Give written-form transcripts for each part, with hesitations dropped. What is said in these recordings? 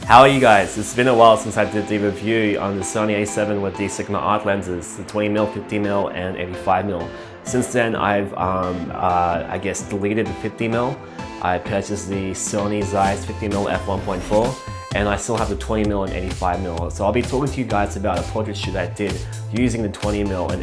How are you guys? It's been a while since I did the review on the Sony A7 with the Sigma art lenses, the 20mm, 50mm and 85mm. Since then I've I guess deleted the 50mm. I purchased the Sony Zeiss 50mm f1.4 and I still have the 20mm and 85mm. So I'll be talking to you guys about a portrait shoot I did using the 20mm and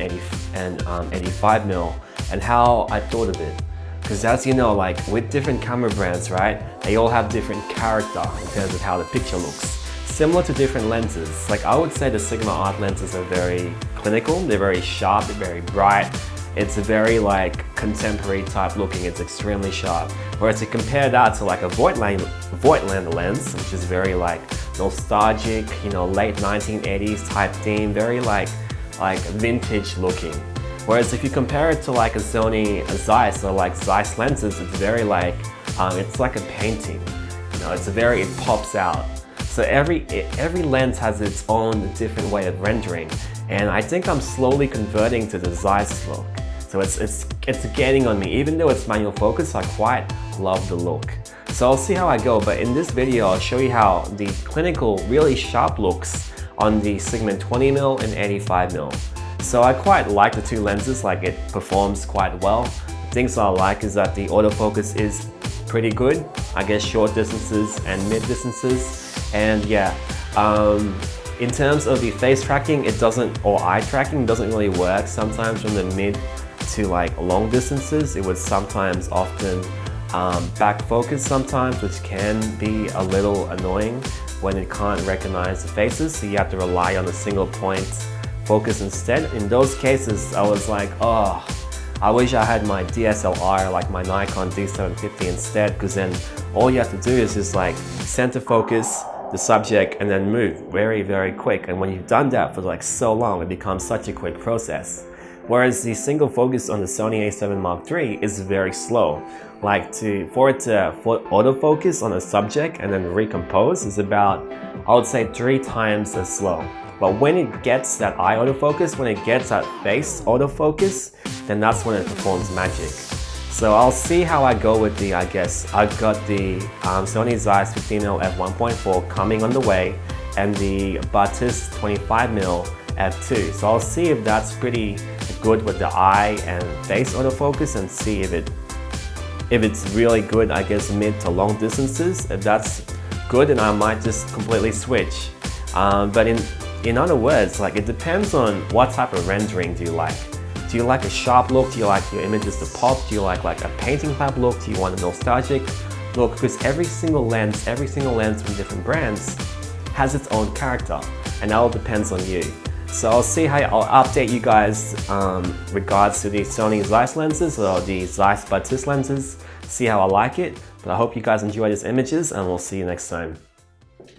85mm and how I thought of it. Because as you know, like with different camera brands, right, they all have different character in terms of how the picture looks. Similar to different lenses. Like I would say the Sigma art lenses are very clinical, they're very sharp, they're very bright. It's a very like contemporary type looking, it's extremely sharp. Whereas to compare that to like a Voigtlander lens, which is very like nostalgic, you know, late 1980s type theme, very like vintage looking. Whereas if you compare it to like a Sony Zeiss or like Zeiss lenses, it's very like, it's like a painting. You know, it pops out. So every lens has its own different way of rendering. And I think I'm slowly converting to the Zeiss look. So it's getting on me. Even though it's manual focus, I quite love the look. So I'll see how I go, but in this video, I'll show you how the clinical, really sharp looks on the Sigma 20mm and 85mm. So I quite like the two lenses, like it performs quite well. The things I like is that the autofocus is pretty good, I guess short distances and mid distances. And yeah, in terms of the face tracking, or eye tracking doesn't really work sometimes from the mid to like long distances. It would sometimes often back focus sometimes, which can be a little annoying when it can't recognize the faces. So you have to rely on a single point focus instead. In those cases, I was like, oh, I wish I had my DSLR, like my Nikon D750 instead, because then all you have to do is just like center focus the subject and then move very, very quick. And when you've done that for like so long, it becomes such a quick process. Whereas the single focus on the Sony A7 Mark III is very slow. Like for it to autofocus on a subject and then recompose is about, I would say 3 times as slow. But when it gets that eye autofocus, when it gets that face autofocus, then that's when it performs magic. So I'll see how I go with the, I guess, I've got the Sony Zeiss 50mm f1.4 coming on the way and the Batis 25mm f2. So I'll see if that's pretty good with the eye and face autofocus and see if it's really good, I guess, mid to long distances. If that's good, then I might just completely switch. But in other words, like it depends on what type of rendering do you like. Do you like a sharp look? Do you like your images to pop? Do you like a painting type look? Do you want a nostalgic look? Because every single lens from different brands has its own character, and that all depends on you. So I'll see how I'll update you guys regards to the Sony Zeiss lenses or the Zeiss Batis lenses, see how I like it. But I hope you guys enjoy these images and we'll see you next time.